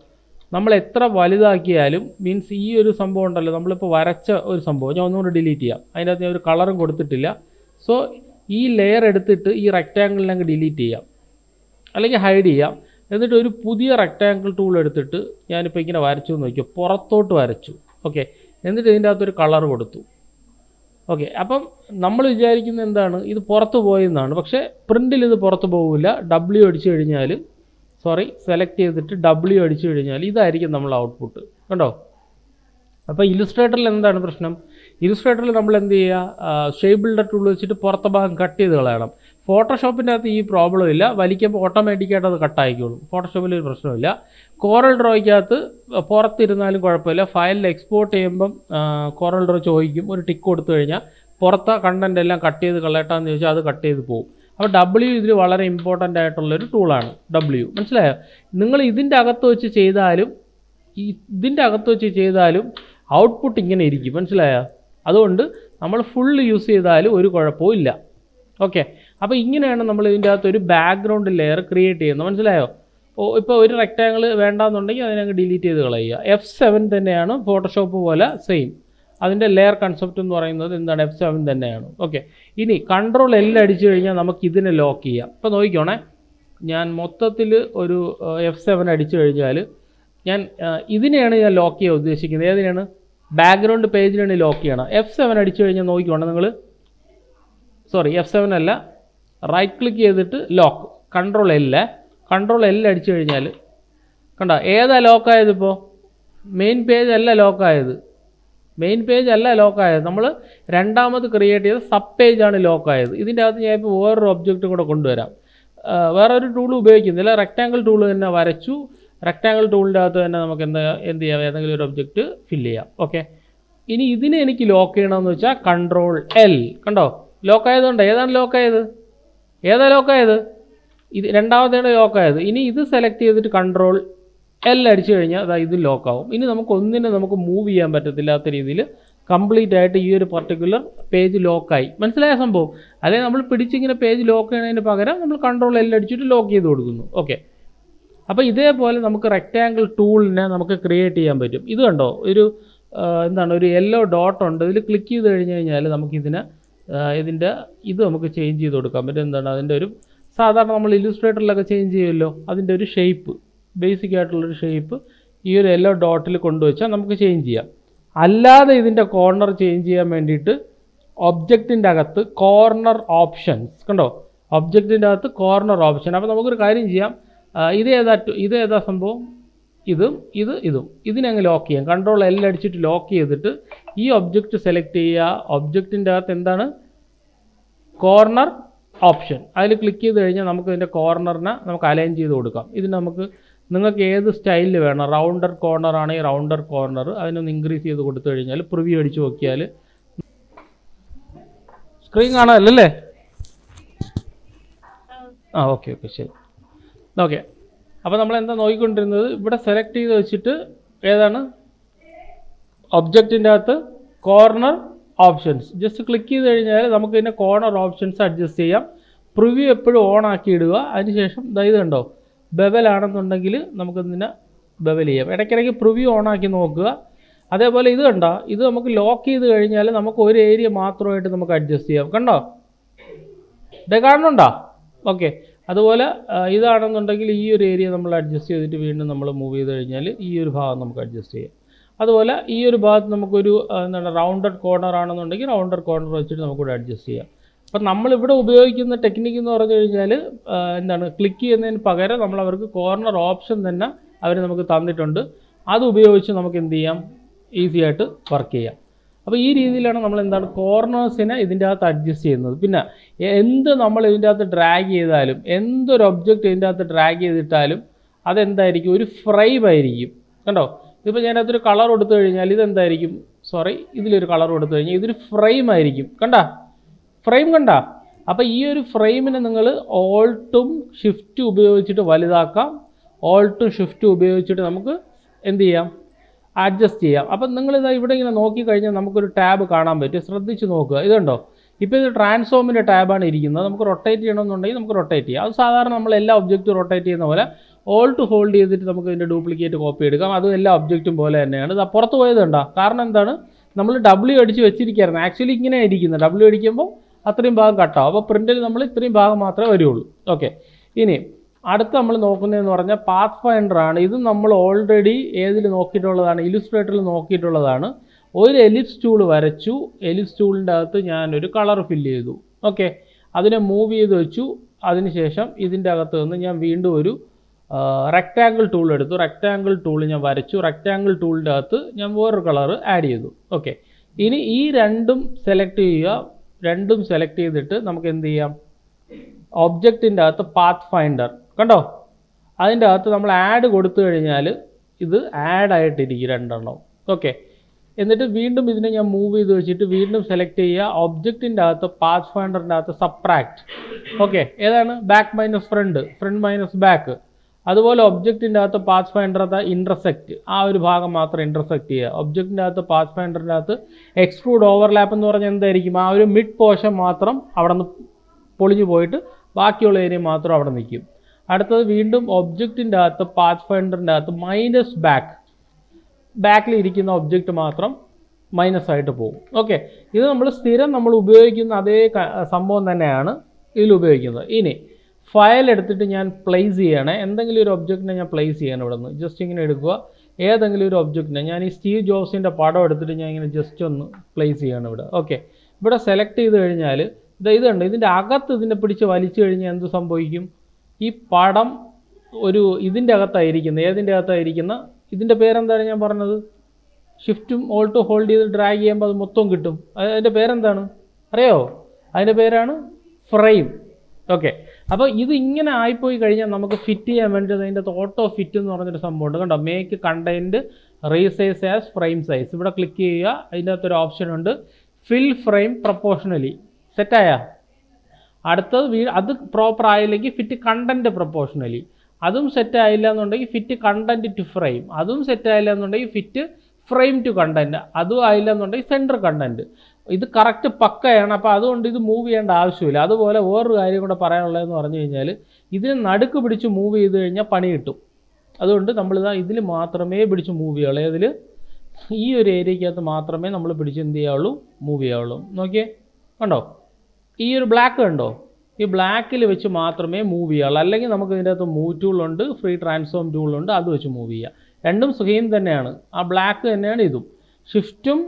നമ്മൾ എത്ര വലുതാക്കിയാലും മീൻസ് ഈ ഒരു സംഭവം ഉണ്ടല്ലോ, നമ്മളിപ്പോൾ വരച്ച ഒരു സംഭവം ഞാൻ ഒന്നുകൂടി ഡിലീറ്റ് ചെയ്യാം. അതിൻ്റെ അകത്ത് ഞാൻ ഒരു കളറും കൊടുത്തിട്ടില്ല. സോ ഈ ലെയർ എടുത്തിട്ട് ഈ റെക്റ്റാങ്കിളിനങ്ങ് ഡിലീറ്റ് ചെയ്യാം, അല്ലെങ്കിൽ ഹൈഡ് ചെയ്യാം. എന്നിട്ട് ഒരു പുതിയ റെക്റ്റാങ്കിൾ ടൂൾ എടുത്തിട്ട് ഞാനിപ്പോൾ ഇങ്ങനെ വരച്ചു എന്ന് നോക്കിയോ, പുറത്തോട്ട് വരച്ചു. ഓക്കെ, എന്നിട്ട് ഇതിൻ്റെ അകത്തൊരു കളർ കൊടുത്തു. ഓക്കെ, അപ്പം നമ്മൾ വിചാരിക്കുന്നത് എന്താണ്, ഇത് പുറത്ത് പോയെന്നാണ്. പക്ഷേ പ്രിൻറ്റിൽ ഇത് പുറത്ത് പോകില്ല. W അടിച്ചു കഴിഞ്ഞാൽ സെലക്ട് ചെയ്തിട്ട് W അടിച്ചു കഴിഞ്ഞാൽ ഇതായിരിക്കും നമ്മൾ ഔട്ട്പുട്ട്. കണ്ടോ, അപ്പോൾ ഇല്ലുസ്ട്രേറ്ററിൽ എന്താണ് പ്രശ്നം, ഇല്ലുസ്ട്രേറ്ററിൽ നമ്മൾ എന്ത് ചെയ്യുക, ഷേപ്പ് ബിൽഡർ ടൂൾ വെച്ചിട്ട് പുറത്തെ ഭാഗം കട്ട് ചെയ്ത് കളയണം. ഫോട്ടോഷോപ്പിൻ്റെ അകത്ത് ഈ പ്രോബ്ലം ഇല്ല, വലിക്കുമ്പോൾ ഓട്ടോമാറ്റിക്കായിട്ട് അത് കട്ടായിക്കോളും. ഫോട്ടോഷോപ്പിൽ ഒരു പ്രശ്നമില്ല. കോറൽ ഡ്രോയ്ക്കകത്ത് പുറത്തിരുന്നാലും കുഴപ്പമില്ല. ഫയലിൽ എക്സ്പോർട്ട് ചെയ്യുമ്പം കോറൽ ഡ്രോ ചോദിക്കും, ഒരു ടിക്ക് കൊടുത്തു കഴിഞ്ഞാൽ പുറത്തെ കണ്ടൻ്റ് എല്ലാം കട്ട് ചെയ്ത് കളയട്ടാന്ന് ചോദിച്ചാൽ അത് കട്ട് ചെയ്ത് പോകും. അപ്പോൾ W ഇതിൽ വളരെ ഇമ്പോർട്ടൻ്റ് ആയിട്ടുള്ളൊരു ടൂളാണ് W. മനസ്സിലായോ? നിങ്ങൾ ഇതിൻ്റെ അകത്ത് വെച്ച് ചെയ്താലും ഔട്ട്പുട്ട് ഇങ്ങനെ ഇരിക്കും. മനസ്സിലായോ? അതുകൊണ്ട് നമ്മൾ ഫുൾ യൂസ് ചെയ്താലും ഒരു കുഴപ്പവും ഇല്ല. ഓക്കെ, അപ്പോൾ ഇങ്ങനെയാണ് നമ്മൾ ഇതിൻ്റെ അകത്ത് ഒരു ബാക്ക്ഗ്രൗണ്ട് ലെയർ ക്രിയേറ്റ് ചെയ്യുന്നത്. മനസ്സിലായോ? ഇപ്പോൾ ഒരു റെക്റ്റാങ്കിൾ വേണ്ടാന്നുണ്ടെങ്കിൽ അതിനങ്ങ് ഡിലീറ്റ് ചെയ്ത് കളയുക. F7 തന്നെയാണ് ഫോട്ടോഷോപ്പ് പോലെ സെയിം. അതിൻ്റെ ലെയർ കൺസെപ്റ്റ് എന്ന് പറയുന്നത് എന്താണ്, F7 തന്നെയാണ്. ഓക്കെ, ഇനി കൺട്രോൾ L അടിച്ചു കഴിഞ്ഞാൽ നമുക്ക് ഇതിനെ ലോക്ക് ചെയ്യാം. ഇപ്പോൾ നോക്കിക്കോണേ, ഞാൻ മൊത്തത്തിൽ ഒരു F7 അടിച്ചു കഴിഞ്ഞാൽ ഞാൻ ഇതിനെയാണ് ഞാൻ ലോക്ക് ചെയ്യാൻ ഉദ്ദേശിക്കുന്നത്. ഏതിനാണ്? ബാക്ക്ഗ്രൗണ്ട് പേജിനാണ് ലോക്ക് ചെയ്യണം. F7 അടിച്ചു കഴിഞ്ഞാൽ നോക്കിക്കോണേ നിങ്ങൾ, F7 അല്ല, റൈറ്റ് ക്ലിക്ക് ചെയ്തിട്ട് ലോക്ക്, കൺട്രോൾ L അടിച്ചു കഴിഞ്ഞാൽ കണ്ടോ ഏതാ ലോക്കായത്? ഇപ്പോൾ മെയിൻ പേജ് അല്ല ലോക്കായത്, നമ്മൾ രണ്ടാമത് ക്രിയേറ്റ് ചെയ്ത സബ് പേജാണ് ലോക്കായത്. ഇതിൻ്റെ അകത്ത് ഞാൻ ഇപ്പോൾ വേറൊരു ഒബ്ജക്റ്റും കൂടെ കൊണ്ടുവരാം. വേറെ ഒരു ടൂൾ ഉപയോഗിക്കുന്നില്ല, റെക്റ്റാങ്കിൾ ടൂൾ തന്നെ വരച്ചു. റെക്റ്റാങ്കിൾ ടൂളിൻ്റെ അകത്ത് തന്നെ നമുക്ക് എന്ത് ചെയ്യാം, ഏതെങ്കിലും ഒരു ഒബ്ജക്റ്റ് ഫില്ല് ചെയ്യാം. ഓക്കെ, ഇനി ഇതിനെ എനിക്ക് ലോക്ക് ചെയ്യണമെന്ന് വെച്ചാൽ കൺട്രോൾ L. കണ്ടോ ലോക്കായതുകൊണ്ട് ഏതാണ് ലോക്കായത്? ഇത് രണ്ടാമത്തെയാണ് ലോക്കായത്. ഇനി ഇത് സെലക്ട് ചെയ്തിട്ട് കൺട്രോൾ L അടിച്ചു കഴിഞ്ഞാൽ അതായത് ഇത് ലോക്കാവും. ഇനി നമുക്ക് മൂവ് ചെയ്യാൻ പറ്റത്തില്ലാത്ത രീതിയിൽ കംപ്ലീറ്റ് ആയിട്ട് ഈ ഒരു പർട്ടിക്കുലർ പേജ് ലോക്കായി. മനസ്സിലായ സംഭവം? അല്ലെങ്കിൽ നമ്മൾ പിടിച്ചിങ്ങനെ പേജ് ലോക്ക് ചെയ്യുന്നതിന് പകരം നമ്മൾ കൺട്രോൾ L അടിച്ചിട്ട് ലോക്ക് ചെയ്ത് കൊടുക്കുന്നു. ഓക്കെ, അപ്പോൾ ഇതേപോലെ നമുക്ക് റെക്റ്റാങ്കിൾ ടൂളിനെ നമുക്ക് ക്രിയേറ്റ് ചെയ്യാൻ പറ്റും. ഇത് കണ്ടോ, ഒരു യെല്ലോ ഡോട്ട് ഉണ്ട്. ഇതിൽ ക്ലിക്ക് ചെയ്ത് കഴിഞ്ഞാൽ നമുക്കിതിനെ ഇതിൻ്റെ ഇത് നമുക്ക് ചേഞ്ച് ചെയ്ത് കൊടുക്കാൻ പറ്റും. എന്താണ് അതിൻ്റെ ഒരു സാധാരണ നമ്മൾ ഇല്ലുസ്ട്രേറ്ററിലൊക്കെ ചേഞ്ച് ചെയ്യുമല്ലോ, അതിൻ്റെ ഒരു ഷേപ്പ്, ബേസിക് ആയിട്ടുള്ളൊരു ഷേപ്പ് ഈ ഒരു യെല്ലോ ഡോട്ടിൽ കൊണ്ടുവച്ചാൽ നമുക്ക് ചേഞ്ച് ചെയ്യാം. അല്ലാതെ ഇതിൻ്റെ കോർണർ ചേഞ്ച് ചെയ്യാൻ വേണ്ടിയിട്ട് ഒബ്ജക്റ്റിൻ്റെ അകത്ത് കോർണർ ഓപ്ഷൻസ് കണ്ടോ, ഒബ്ജക്റ്റിൻ്റെ അകത്ത് കോർണർ ഓപ്ഷൻ. അപ്പോൾ നമുക്കൊരു കാര്യം ചെയ്യാം, ഇതേതാ സംഭവം, ഇതും ഇതിനങ്ങ് ലോക്ക് ചെയ്യാം. കൺട്രോൾ L അടിച്ചിട്ട് ലോക്ക് ചെയ്തിട്ട് ഈ ഒബ്ജക്റ്റ് സെലക്ട് ചെയ്യുക. ഒബ്ജക്റ്റിൻ്റെ അകത്ത് എന്താണ് കോർണർ ഓപ്ഷൻ, അതിൽ ക്ലിക്ക് ചെയ്ത് കഴിഞ്ഞാൽ നമുക്ക് ഇതിൻ്റെ കോർണറിനെ നമുക്ക് അലൈൻ ചെയ്ത് കൊടുക്കാം. ഇതിന് നിങ്ങൾക്ക് ഏത് സ്റ്റൈലിൽ വേണം, റൗണ്ടർ കോർണർ ആണെങ്കിൽ റൗണ്ടർ കോർണർ അതിനൊന്ന് ഇൻക്രീസ് ചെയ്ത് കൊടുത്തു കഴിഞ്ഞാൽ പ്രിവ്യൂ അടിച്ച് നോക്കിയാൽ സ്ക്രീൻ കാണാമല്ലേ? ഓക്കെ ശരി. ഓക്കെ, അപ്പോൾ നമ്മൾ എന്താ നോക്കിക്കൊണ്ടിരുന്നത്, ഇവിടെ സെലക്ട് ചെയ്ത് വെച്ചിട്ട് ഏതാണ് ഒബ്ജക്റ്റിൻ്റെ അകത്ത് കോർണർ ഓപ്ഷൻസ് ജസ്റ്റ് ക്ലിക്ക് ചെയ്ത് കഴിഞ്ഞാൽ നമുക്ക് ഇതിൻ്റെ കോർണർ ഓപ്ഷൻസ് അഡ്ജസ്റ്റ് ചെയ്യാം. പ്രിവ്യൂ എപ്പോഴും ഓൺ ആക്കി ഇടുക. അതിനുശേഷം ഇത് കണ്ടോ, ബെവലാണെന്നുണ്ടെങ്കിൽ നമുക്കിതിനെ ബെവൽ ചെയ്യാം. ഇടയ്ക്കിടയ്ക്ക് പ്രിവ്യൂ ഓൺ ആക്കി നോക്കുക. അതേപോലെ ഇത് കണ്ടോ, ഇത് നമുക്ക് ലോക്ക് ചെയ്ത് കഴിഞ്ഞാൽ നമുക്ക് ഒരു ഏരിയ മാത്രമായിട്ട് നമുക്ക് അഡ്ജസ്റ്റ് ചെയ്യാം. കണ്ടോ, ഇത് കാണുന്നുണ്ടോ? ഓക്കെ, അതുപോലെ ഇതാണെന്നുണ്ടെങ്കിൽ ഈ ഒരു ഏരിയ നമ്മൾ അഡ്ജസ്റ്റ് ചെയ്തിട്ട് വീണ്ടും നമ്മൾ മൂവ് ചെയ്ത് കഴിഞ്ഞാൽ ഈ ഒരു ഭാഗം നമുക്ക് അഡ്ജസ്റ്റ് ചെയ്യാം. അതുപോലെ ഈ ഒരു ഭാഗത്ത് നമുക്കൊരു റൗണ്ടഡ് കോർണർ ആണെന്നുണ്ടെങ്കിൽ റൗണ്ടർ കോർണർ വെച്ചിട്ട് നമുക്കിവിടെ അഡ്ജസ്റ്റ് ചെയ്യാം. അപ്പം നമ്മളിവിടെ ഉപയോഗിക്കുന്ന ടെക്നിക്ക് എന്ന് പറഞ്ഞു കഴിഞ്ഞാൽ ക്ലിക്ക് ചെയ്യുന്നതിന് പകരം നമ്മൾ അവർക്ക് കോർണർ ഓപ്ഷൻ തന്നെ അവർ നമുക്ക് തന്നിട്ടുണ്ട്. അത് ഉപയോഗിച്ച് നമുക്ക് എന്ത് ചെയ്യാം, ഈസി ആയിട്ട് വർക്ക് ചെയ്യാം. അപ്പോൾ ഈ രീതിയിലാണ് നമ്മൾ കോർണേഴ്സിനെ ഇതിൻ്റെ അകത്ത് അഡ്ജസ്റ്റ് ചെയ്യുന്നത്. പിന്നെ നമ്മൾ ഇതിൻ്റെ അകത്ത് ഡ്രാഗ് ചെയ്താലും, എന്തൊരു ഒബ്ജക്റ്റ് ഇതിൻ്റെ അകത്ത് ഡ്രാഗ് ചെയ്തിട്ടാലും അതെന്തായിരിക്കും, ഒരു ഫ്രെയിം ആയിരിക്കും. കണ്ടോ, ഇതിപ്പോൾ ഞാനകത്തൊരു കളർ കൊടുത്തു കഴിഞ്ഞാൽ ഇതെന്തായിരിക്കും, ഇതിലൊരു കളർ കൊടുത്തു കഴിഞ്ഞാൽ ഇതൊരു ഫ്രെയിം ആയിരിക്കും. ഫ്രെയിം കണ്ട. അപ്പോൾ ഈ ഒരു ഫ്രെയിമിനെ നിങ്ങൾ ഓൾട്ടും ഷിഫ്റ്റും ഉപയോഗിച്ചിട്ട് വലുതാക്കാം, ഓൾട്ടും ഷിഫ്റ്റും ഉപയോഗിച്ചിട്ട് നമുക്ക് എന്ത് ചെയ്യാം, അഡ്ജസ്റ്റ് ചെയ്യാം. അപ്പം നിങ്ങളിതാ ഇവിടെ ഇങ്ങനെ നോക്കിക്കഴിഞ്ഞാൽ നമുക്കൊരു ടാബ് കാണാൻ പറ്റും. ശ്രദ്ധിച്ച് നോക്കുക, ഇതുണ്ടോ, ഇപ്പോൾ ഇത് ട്രാൻസ്ഫോമിൻ്റെ ടാബാണ് ഇരിക്കുന്നത്. നമുക്ക് റൊട്ടേറ്റ് ചെയ്യണമെന്നുണ്ടെങ്കിൽ നമുക്ക് റൊട്ടേറ്റ് ചെയ്യാം. അത് സാധാരണ നമ്മൾ എല്ലാ ഒബ്ജക്റ്റും റൊട്ടേറ്റ് ചെയ്യുന്ന പോലെ ഓൾട്ട് ഹോൾഡ് ചെയ്തിട്ട് നമുക്ക് ഇതിൻ്റെ ഡ്യൂപ്ലിക്കേറ്റ് കോപ്പി എടുക്കാം. അതും എല്ലാ ഒബ്ജക്റ്റും പോലെ തന്നെയാണ്. ഇത് പുറത്ത് പോയത് കണ്ടോ, കാരണം എന്താണ്, നമ്മൾ W അടിച്ച് വെച്ചിരിക്കുകയായിരുന്നു. ആക്ച്വലി ഇങ്ങനെ ഇരിക്കുന്നത്, W അടിക്കുമ്പോൾ അത്രയും ഭാഗം കട്ടാവും. അപ്പോൾ പ്രിൻറ്റിൽ നമ്മൾ ഇത്രയും ഭാഗം മാത്രമേ വരുള്ളൂ. ഓക്കെ, ഇനി അടുത്ത് നമ്മൾ നോക്കുന്നതെന്ന് പറഞ്ഞാൽ പാത്ത് ഫൈൻഡർ ആണ്. ഇത് നമ്മൾ ഓൾറെഡി ഏതിൽ നോക്കിയിട്ടുള്ളതാണ്, ഇല്ലുസ്ട്രേറ്ററിൽ നോക്കിയിട്ടുള്ളതാണ്. ഒരു എലിപ്സ് ടൂൾ വരച്ചു, എലിപ്സ് ടൂളിൻ്റെ അകത്ത് ഞാനൊരു കളർ ഫില്ല് ചെയ്തു. ഓക്കെ, അതിനെ മൂവ് ചെയ്ത് വെച്ചു. അതിനുശേഷം ഇതിൻ്റെ അകത്ത് നിന്ന് ഞാൻ വീണ്ടും ഒരു റെക്റ്റാങ്കിൾ ടൂൾ എടുത്തു. റെക്റ്റാങ്കിൾ ടൂൾ ഞാൻ വരച്ചു. റെക്റ്റാങ്കിൾ ടൂളിൻ്റെ അകത്ത് ഞാൻ വേറൊരു കളർ ആഡ് ചെയ്തു. ഓക്കെ, ഇനി ഈ രണ്ടും സെലക്ട് ചെയ്യുക. രണ്ടും സെലക്ട് ചെയ്തിട്ട് നമുക്ക് എന്ത് ചെയ്യാം, ഒബ്ജക്റ്റിൻ്റെ അകത്ത് പാത്ത് ഫൈൻഡർ കണ്ടോ, അതിൻ്റെ അകത്ത് നമ്മൾ ആഡ് കൊടുത്തു കഴിഞ്ഞാൽ ഇത് ആഡായിട്ടിരിക്കും രണ്ടെണ്ണം. ഓക്കെ, എന്നിട്ട് വീണ്ടും ഇതിനെ ഞാൻ മൂവ് ചെയ്ത് വെച്ചിട്ട് വീണ്ടും സെലക്ട് ചെയ്യുക. ഒബ്ജക്റ്റിൻ്റെ അകത്ത് പാത്ത് ഫൈൻഡറിൻ്റെ അകത്ത് സബ്ട്രാക്ട്. ഓക്കെ, ഏതാണ്, back minus front, front minus back. അതുപോലെ ഒബ്ജക്റ്റിൻ്റെ അകത്ത് പാത്ത് ഫൈൻഡറിൻ്റെ ഇൻ്റർസെക്റ്റ്, ആ ഒരു ഭാഗം മാത്രം ഇൻ്റർസെക്റ്റ് ചെയ്യുക. ഒബ്ജക്റ്റിൻ്റെ അകത്ത് പാത്ത് ഫൈൻഡറിൻ്റെ അകത്ത് എക്സ്ട്രൂഡ് ഓവർലാപ്പ് എന്ന് പറഞ്ഞാൽ എന്തായിരിക്കും, ആ ഒരു മിഡ് പോർഷൻ മാത്രം അവിടെ നിന്ന് പൊളിഞ്ഞു പോയിട്ട് ബാക്കിയുള്ള ഏരിയ മാത്രം അവിടെ നിൽക്കും. അടുത്തത് വീണ്ടും ഒബ്ജക്റ്റിൻ്റെ അകത്ത് പാത്ത് ഫൈൻഡറിൻ്റെ അകത്ത് മൈനസ് ബാക്കിൽ ഇരിക്കുന്ന ഒബ്ജക്റ്റ് മാത്രം മൈനസ് ആയിട്ട് പോകും. ഓക്കെ, ഇത് നമ്മൾ സ്ഥിരം നമ്മൾ ഉപയോഗിക്കുന്ന അതേ സംഭവം തന്നെയാണ് ഇതിൽ ഉപയോഗിക്കുന്നത്. ഇനി ഫയൽ എടുത്തിട്ട് ഞാൻ പ്ലേസ് ചെയ്യണേ, എന്തെങ്കിലും ഒരു ഒബ്ജക്റ്റിനെ ഞാൻ പ്ലേസ് ചെയ്യണം. ഇവിടെ നിന്ന് ജസ്റ്റ് ഇങ്ങനെ എടുക്കുക, ഏതെങ്കിലും ഒരു ഒബ്ജക്റ്റിനെ ഞാൻ ഈ സ്റ്റീവ് ജോബ്സിൻ്റെ പടം എടുത്തിട്ട് ഞാൻ ഇങ്ങനെ ജസ്റ്റ് ഒന്ന് പ്ലേസ് ചെയ്യണം ഇവിടെ. ഓക്കെ, ഇവിടെ സെലക്ട് ചെയ്ത് കഴിഞ്ഞാൽ ഇതുണ്ട്, ഇതിൻ്റെ അകത്ത് ഇതിനെ പിടിച്ച് വലിച്ചു കഴിഞ്ഞാൽ എന്ത് സംഭവിക്കും, ഈ പടം ഇതിൻ്റെ അകത്തായിരിക്കുന്നത്. ഏതിൻ്റെ അകത്തായിരിക്കുന്ന, ഇതിൻ്റെ പേരെന്താണ് ഞാൻ പറഞ്ഞത്, ഷിഫ്റ്റും ഓൾട്ട് ഹോൾഡ് ചെയ്ത് ഡ്രാഗ് ചെയ്യുമ്പോൾ അത് മൊത്തം കിട്ടും. അതിൻ്റെ പേരെന്താണ് അറിയോ, അതിൻ്റെ പേരാണ് ഫ്രെയിം. ഓക്കെ, അപ്പോൾ ഇത് ഇങ്ങനെ ആയിപ്പോയി കഴിഞ്ഞാൽ നമുക്ക് ഫിറ്റ് ചെയ്യാൻ വേണ്ടി അതിൻ്റെ ഓട്ടോ ഫിറ്റ് എന്ന് പറഞ്ഞൊരു സംഭവമുണ്ട്. കണ്ടോ, make content resize as frame size. ഇവിടെ ക്ലിക്ക് ചെയ്യുക, അതിൻ്റെ അകത്തൊരു ഓപ്ഷൻ ഉണ്ട്, ഫിൽ ഫ്രെയിം പ്രൊപ്പോർഷണലി. സെറ്റായ അടുത്തത് അത് പ്രോപ്പർ ആയില്ലെങ്കിൽ ഫിറ്റ് കണ്ടൻറ്റ് പ്രൊപ്പോർഷണലി. അതും സെറ്റ് ആയില്ല എന്നുണ്ടെങ്കിൽ ഫിറ്റ് കണ്ടൻറ്റ് ടു ഫ്രെയിം. അതും സെറ്റ് ആയില്ല എന്നുണ്ടെങ്കിൽ ഫിറ്റ് ഫ്രെയിം ടു കണ്ടൻറ്റ്. അതും ആയില്ല എന്നുണ്ടെങ്കിൽ സെൻറ്റർ കണ്ടൻറ്റ്. ഇത് കറക്റ്റ് പക്കയാണ്. അപ്പോൾ അതുകൊണ്ട് ഇത് മൂവ് ചെയ്യേണ്ട ആവശ്യമില്ല. അതുപോലെ വേറൊരു കാര്യം കൂടെ പറയാനുള്ളതെന്ന് പറഞ്ഞു കഴിഞ്ഞാൽ ഇതിന് നടുക്ക് പിടിച്ച് മൂവ് ചെയ്ത് കഴിഞ്ഞാൽ പണി കിട്ടും. അതുകൊണ്ട് നമ്മളിതാ ഇതിൽ മാത്രമേ പിടിച്ച് മൂവ് ചെയ്യുള്ളൂ. ഈ ഒരു ഏരിയക്കകത്ത് മാത്രമേ നമ്മൾ പിടിച്ച് എന്ത് ചെയ്യാവുള്ളൂ, മൂവ് ചെയ്യാവുള്ളൂ. നോക്കിയേ, കണ്ടോ? ഈ ഒരു ബ്ലാക്ക് കണ്ടോ? ഈ ബ്ലാക്കിൽ വെച്ച് മാത്രമേ മൂവ് ചെയ്യാവുള്ളൂ. അല്ലെങ്കിൽ നമുക്ക് ഇതിൻ്റെ അകത്ത് മൂവ് ടൂളുണ്ട്, ഫ്രീ ട്രാൻസ്ഫോം ടൂളുണ്ട്, അത് വെച്ച് മൂവ് ചെയ്യാം. രണ്ടും സെയിം തന്നെയാണ്. ആ ബ്ലാക്ക് തന്നെയാണ് ഇതും. ഷിഫ്റ്റും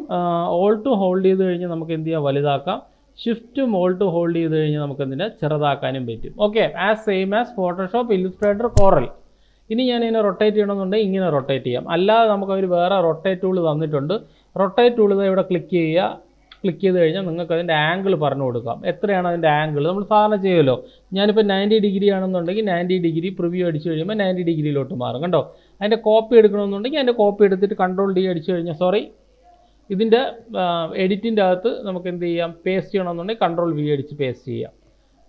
ഓൾട്ട് ഹോൾഡ് ചെയ്ത് കഴിഞ്ഞാൽ നമുക്ക് എന്ത് ചെയ്യാം? വലുതാക്കാം. ഷിഫ്റ്റും ഓൾട്ട് ഹോൾഡ് ചെയ്ത് കഴിഞ്ഞാൽ നമുക്ക് എന്തിനെ ചെറുതാക്കാനും പറ്റും. Okay, as same as Photoshop, Illustrator, Corel. ഇനി ഞാൻ ഇതിനെ റൊട്ടേറ്റ് ചെയ്യണമെന്നുണ്ടെങ്കിൽ ഇങ്ങനെ റൊട്ടേറ്റ് ചെയ്യാം. അല്ലാതെ നമുക്ക് അവർ വേറെ റൊട്ടേറ്റ് ടൂൾ തന്നിട്ടുണ്ട്. റൊട്ടേറ്റ് ടൂൾ ഇവിടെ ക്ലിക്ക് ചെയ്യുക. ക്ലിക്ക് ചെയ്ത് കഴിഞ്ഞാൽ നിങ്ങൾക്ക് അതിൻ്റെ ആംഗിൾ പറഞ്ഞു കൊടുക്കാം. എത്രയാണ് അതിൻ്റെ ആംഗിൾ നമ്മൾ സാധാരണ ചെയ്യുമല്ലോ. ഞാനിപ്പോൾ 90 ഡിഗ്രി ആണെന്നുണ്ടെങ്കിൽ 90 ഡിഗ്രി പ്രിവ്യൂ അടിച്ച് കഴിയുമ്പോൾ 90 ഡിഗ്രിയിലോട്ട് മാറും. കണ്ടോ? അതിൻ്റെ കോപ്പി എടുക്കണമെന്നുണ്ടെങ്കിൽ അതിൻ്റെ കോപ്പി എടുത്തിട്ട് കൺട്രോൾ ഡി അടിച്ച് കഴിഞ്ഞാൽ ഇതിൻ്റെ എഡിറ്റിൻ്റെ അകത്ത് നമുക്ക് എന്ത് ചെയ്യാം? പേസ്റ്റ് ചെയ്യണമെന്നുണ്ടെങ്കിൽ കൺട്രോൾ വി അടിച്ച് പേസ്റ്റ് ചെയ്യാം.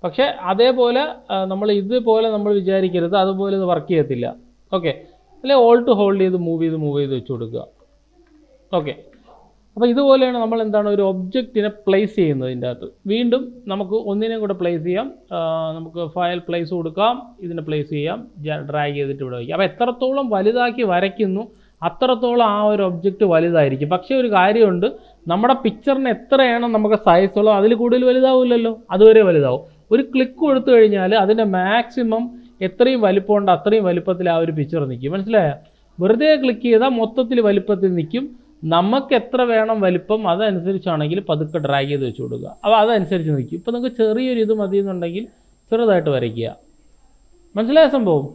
പക്ഷേ അതേപോലെ ഇതുപോലെ നമ്മൾ വിചാരിക്കരുത്, അതുപോലെ ഇത് വർക്ക് ചെയ്യത്തില്ല. ഓക്കെ, അല്ലെങ്കിൽ ഓൾട്ട് ഹോൾഡ് ചെയ്ത് മൂവ് ചെയ്ത് വെച്ച് കൊടുക്കുക. ഓക്കെ, അപ്പോൾ ഇതുപോലെയാണ് നമ്മൾ ഒരു ഒബ്ജക്റ്റിനെ പ്ലേസ് ചെയ്യുന്നതിൻ്റെ അകത്ത്. വീണ്ടും നമുക്ക് ഒന്നിനെയും കൂടെ പ്ലേസ് ചെയ്യാം. നമുക്ക് ഫയൽ പ്ലേസ് കൊടുക്കാം, ഇതിനെ പ്ലേസ് ചെയ്യാം, ഡ്രാഗ് ചെയ്തിട്ട് ഇവിടെ വയ്ക്കാം. അപ്പോൾ എത്രത്തോളം വലുതാക്കി വരയ്ക്കുന്നു അത്രത്തോളം ആ ഒരു ഒബ്ജക്റ്റ് വലുതായിരിക്കും. പക്ഷേ ഒരു കാര്യമുണ്ട്, നമ്മുടെ പിക്ചറിന് എത്രയാണ് നമുക്ക് സൈസുള്ളൂ അതിൽ കൂടുതൽ വലുതാവില്ലല്ലോ, അതുവരെ വലുതാവും. ഒരു ക്ലിക്ക് കൊടുത്തു കഴിഞ്ഞാൽ അതിൻ്റെ മാക്സിമം എത്രയും വലിപ്പമുണ്ട് അത്രയും വലിപ്പത്തിൽ ആ ഒരു പിക്ചർ നിൽക്കും. മനസ്സിലായോ? വെറുതെ ക്ലിക്ക് ചെയ്താൽ മൊത്തത്തിൽ വലിപ്പത്തിൽ നിൽക്കും. നമുക്ക് എത്ര വേണം വലിപ്പം അതനുസരിച്ചാണെങ്കിൽ പതുക്കെ ഡ്രാഗ് ചെയ്ത് വെച്ച് കൊടുക്കുക. അപ്പോൾ അതനുസരിച്ച് നിൽക്കും. ഇപ്പോൾ നിങ്ങൾക്ക് ചെറിയൊരു ഇത് മതി എന്നുണ്ടെങ്കിൽ ചെറുതായിട്ട് വരയ്ക്കുക. മനസ്സിലായ സംഭവം?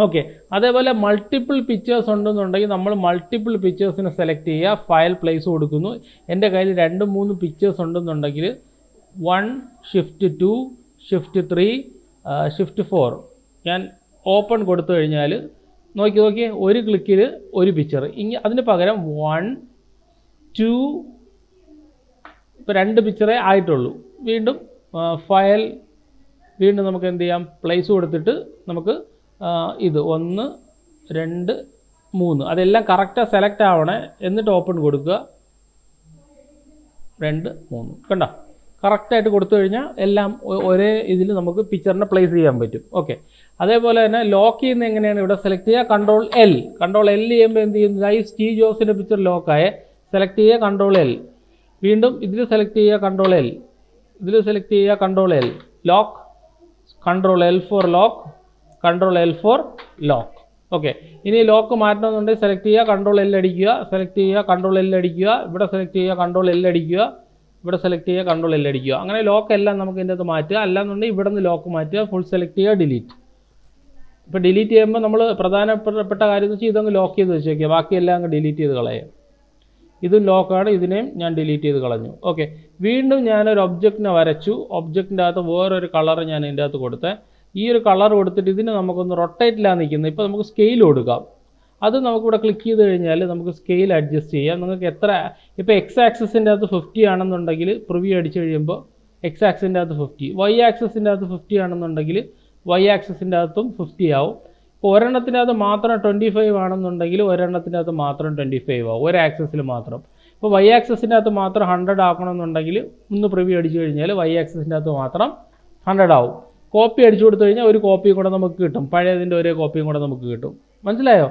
ഓക്കെ, അതേപോലെ മൾട്ടിപ്പിൾ പിക്ചേഴ്സ് ഉണ്ടെന്നുണ്ടെങ്കിൽ നമ്മൾ മൾട്ടിപ്പിൾ പിക്ചേഴ്സിനെ സെലക്ട് ചെയ്യുക, ഫയൽ പ്ലേസ് കൊടുക്കുന്നു. എൻ്റെ കയ്യിൽ 2-3 പിക്ചേഴ്സ് ഉണ്ടെന്നുണ്ടെങ്കിൽ 1 Shift 2 Shift 3 Shift 4 ഞാൻ ഓപ്പൺ കൊടുത്തു കഴിഞ്ഞാൽ നോക്കി ഒരു ക്ലിക്കിൽ ഒരു പിക്ചർ. അതിന് പകരം 1 2 ഇപ്പോൾ 2 പിക്ചറേ ആയിട്ടുള്ളൂ. വീണ്ടും ഫയൽ വീണ്ടും നമുക്ക് എന്ത് ചെയ്യാം? പ്ലേസ് കൊടുത്തിട്ട് നമുക്ക് ഇത് 1 2 3 അതെല്ലാം കറക്റ്റാണ് സെലക്ട് ആവണേ. എന്നിട്ട് ഓപ്പൺ കൊടുക്കുക. 2 3 കണ്ടോ? കറക്റ്റായിട്ട് കൊടുത്തു കഴിഞ്ഞാൽ എല്ലാം ഒരേ ഇതിൽ നമുക്ക് പിക്ചറിനെ പ്ലേസ് ചെയ്യാൻ പറ്റും. ഓക്കെ, അതേപോലെ തന്നെ ലോക്ക് ചെയ്യുന്നത് എങ്ങനെയാണ്? ഇവിടെ സെലക്ട് ചെയ്യുക, കൺട്രോൾ എൽ ചെയ്യുമ്പോൾ എന്ത് ചെയ്യുന്നു? സ്റ്റീവ് ജോബ്സിൻ്റെ പിക്ചർ ലോക്കായ സെലക്ട് ചെയ്യുക, കൺട്രോൾ എൽ. വീണ്ടും ഇതിൽ സെലക്ട് ചെയ്യുക, കൺട്രോൾ എൽ. ഇതിൽ സെലക്ട് ചെയ്യുക, control L. Lock, control L for lock, control L for lock. Okay, ഇനി ലോക്ക് മാറ്റണമെന്നുണ്ടെങ്കിൽ സെലക്ട് ചെയ്യുക, കൺട്രോൾ എൽ അടിക്കുക, സെലക്ട് ചെയ്യുക, കൺട്രോൾ എൽ അടിക്കുക, ഇവിടെ സെലക്ട് ചെയ്യുക, കൺട്രോൾ എൽ അടിക്കുക, ഇവിടെ സെലക്ട് ചെയ്യുക, കൺട്രോൾ എൽ അടിക്കുക. അങ്ങനെ ലോക്ക് എല്ലാം നമുക്ക് ഇതിൻ്റെ അകത്ത് മാറ്റുക. അല്ലാന്നുണ്ടെങ്കിൽ ഇവിടെ നിന്ന് ലോക്ക് മാറ്റുക, ഫുൾ സെലക്ട് ചെയ്യുക, ഡിലീറ്റ്. ഇപ്പോൾ ഡിലീറ്റ് ചെയ്യുമ്പോൾ നമ്മൾ പ്രധാനപ്പെട്ട കാര്യം എന്ന് വെച്ചാൽ ഇതങ്ങ് ലോക്ക് ചെയ്ത് വെച്ചേക്കുക, ബാക്കിയെല്ലാം അങ്ങ് ഡിലീറ്റ് ചെയ്ത് കളയാം. ഇതും ലോക്കാണ്, ഇതിനെയും ഞാൻ ഡിലീറ്റ് ചെയ്ത് കളഞ്ഞു. ഓക്കെ, വീണ്ടും ഞാനൊരു ഒബ്ജക്റ്റിനെ വരച്ചു. ഒബ്ജക്റ്റിൻ്റെ അകത്ത് വേറൊരു കളർ ഞാൻ ഇതിൻ്റെ അകത്ത് കൊടുത്തേ. ഈ ഒരു കളർ കൊടുത്തിട്ട് ഇതിന് നമുക്കൊന്ന് റൊട്ടേറ്റിലാണ് നിൽക്കുന്നത്. ഇപ്പോൾ നമുക്ക് സ്കെയിൽ കൊടുക്കാം. അത് നമുക്കിവിടെ ക്ലിക്ക് ചെയ്ത് കഴിഞ്ഞാൽ നമുക്ക് സ്കെയിൽ അഡ്ജസ്റ്റ് ചെയ്യാം. നിങ്ങൾക്ക് എത്ര ഇപ്പോൾ എക്സ് ആക്സിസിൻ്റെ അകത്ത് 50 ആണെന്നുണ്ടെങ്കിൽ പ്രിവ്യൂ അടിച്ച് കഴിയുമ്പോൾ എക്സ് ആക്സിൻ്റെ അകത്ത് 50, വൈ ആക്സിസിൻ്റെ അകത്ത് 50 ആണെന്നുണ്ടെങ്കിൽ വൈ ആക്സിസിൻ്റെ അകത്തും 50 ആവും. ഇപ്പോൾ ഒരെണ്ണത്തിൻ്റെ അകത്ത് മാത്രം 25 ആണെന്നുണ്ടെങ്കിൽ ഒരെണ്ണത്തിൻ്റെ അകത്ത് മാത്രം 25 ആവും, ഒരു ആക്സിസിൽ മാത്രം. ഇപ്പോൾ വൈ ആക്സിസിൻ്റെ അകത്ത് മാത്രം 100 ആക്കണമെന്നുണ്ടെങ്കിൽ ഒന്ന് പ്രിവ്യൂ അടിച്ച് കഴിഞ്ഞാൽ വൈ ആക്സിസിൻ്റെ അകത്ത് മാത്രം 100 ആവും. കോപ്പി അടിച്ചു കൊടുത്തു കഴിഞ്ഞാൽ ഒരു കോപ്പിയും കൂടെ നമുക്ക് കിട്ടും, പഴയതിൻ്റെ ഒരേ കോപ്പിയും കൂടെ നമുക്ക് കിട്ടും. മനസ്സിലായോ?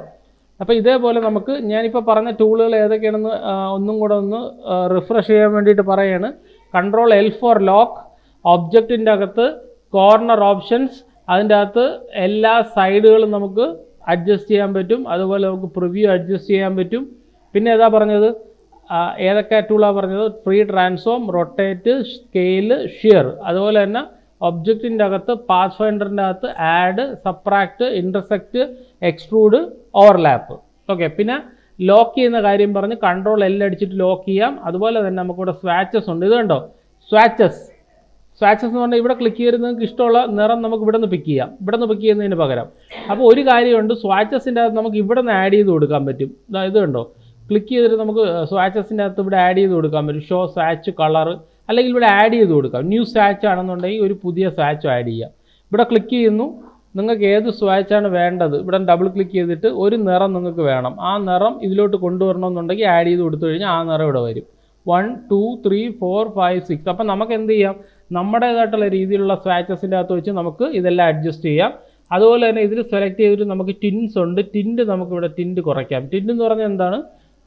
അപ്പോൾ ഇതേപോലെ നമുക്ക് ഞാനിപ്പോൾ പറഞ്ഞ ടൂളുകൾ ഏതൊക്കെയാണെന്ന് ഒന്നും കൂടെ ഒന്ന് റിഫ്രഷ് ചെയ്യാൻ വേണ്ടിയിട്ട് പറയാണ്. കൺട്രോൾ എൽ ഫോർ ലോക്ക്, ഒബ്ജക്റ്റിൻ്റെ അകത്ത് കോർണർ ഓപ്ഷൻസ്, അതിൻ്റെ അകത്ത് എല്ലാ സൈഡുകളും നമുക്ക് അഡ്ജസ്റ്റ് ചെയ്യാൻ പറ്റും. അതുപോലെ നമുക്ക് പ്രിവ്യൂ അഡ്ജസ്റ്റ് ചെയ്യാൻ പറ്റും. പിന്നെ ഏതാ പറഞ്ഞത്? ഏതൊക്കെ ടൂളാണ് പറഞ്ഞത്? Free transform, rotate, scale, shear. അതുപോലെ തന്നെ ഒബ്ജക്റ്റിൻ്റെ അകത്ത് പാത്ത് ഫൈൻഡറിൻ്റെ അകത്ത് add, subtract, intersect, extrude, overlap. Okay, പിന്നെ ലോക്ക് ചെയ്യുന്ന കാര്യം പറഞ്ഞ് കൺട്രോൾ എൽ അടിച്ചിട്ട് ലോക്ക് ചെയ്യാം. അതുപോലെ തന്നെ നമുക്കിവിടെ സ്വാച്ചസ് ഉണ്ട്. ഇത് കണ്ടോ? സ്വാച്ചസ് എന്ന് പറഞ്ഞാൽ ഇവിടെ ക്ലിക്ക് ചെയ്ത് നിങ്ങൾക്ക് ഇഷ്ടമുള്ള നിറം നമുക്ക് ഇവിടെ നിന്ന് പിക്ക് ചെയ്യാം, ഇവിടെ നിന്ന് പിക്ക് ചെയ്യുന്നതിന് പകരം. അപ്പോൾ ഒരു കാര്യമുണ്ട്, സ്വാച്ചസിൻ്റെ അകത്ത് നമുക്ക് ഇവിടെ നിന്ന് ആഡ് ചെയ്ത് കൊടുക്കാൻ പറ്റും. ഇത് കണ്ടോ? ക്ലിക്ക് ചെയ്തിട്ട് നമുക്ക് സ്വാച്ചസിൻ്റെ അകത്ത് ഇവിടെ ആഡ് ചെയ്ത് കൊടുക്കാൻ പറ്റും. ഷോ സ്വാച്ച് കളർ, അല്ലെങ്കിൽ ഇവിടെ ആഡ് ചെയ്ത് കൊടുക്കാം. ന്യൂ സ്വാച്ച് ആണെന്നുണ്ടെങ്കിൽ ഒരു പുതിയ സ്വാച്ച് ആഡ് ചെയ്യാം. ഇവിടെ ക്ലിക്ക് ചെയ്യുന്നു, നിങ്ങൾക്ക് ഏത് സ്വാച്ചാണ് വേണ്ടത് ഇവിടെ ഡബിൾ ക്ലിക്ക് ചെയ്തിട്ട് ഒരു നിറം നിങ്ങൾക്ക് വേണം, ആ നിറം ഇതിലോട്ട് കൊണ്ടുവരണമെന്നുണ്ടെങ്കിൽ ആഡ് ചെയ്ത് കൊടുത്തു കഴിഞ്ഞാൽ ആ നിറം ഇവിടെ വരും. 1 2 3 4 5 6. അപ്പം നമുക്ക് എന്ത് ചെയ്യാം? നമ്മുടേതായിട്ടുള്ള രീതിയിലുള്ള സ്വാച്ചസിൻ്റെ അകത്ത് വെച്ച് നമുക്ക് ഇതെല്ലാം അഡ്ജസ്റ്റ് ചെയ്യാം. അതുപോലെ തന്നെ ഇതിൽ സെലക്ട് ചെയ്തിട്ട് നമുക്ക് ടിൻസ് ഉണ്ട്. ടിൻറ്റ് നമുക്കിവിടെ ടിൻറ്റ് കുറയ്ക്കാം. ടിൻറ്റ് എന്ന് പറഞ്ഞാൽ എന്താണ്?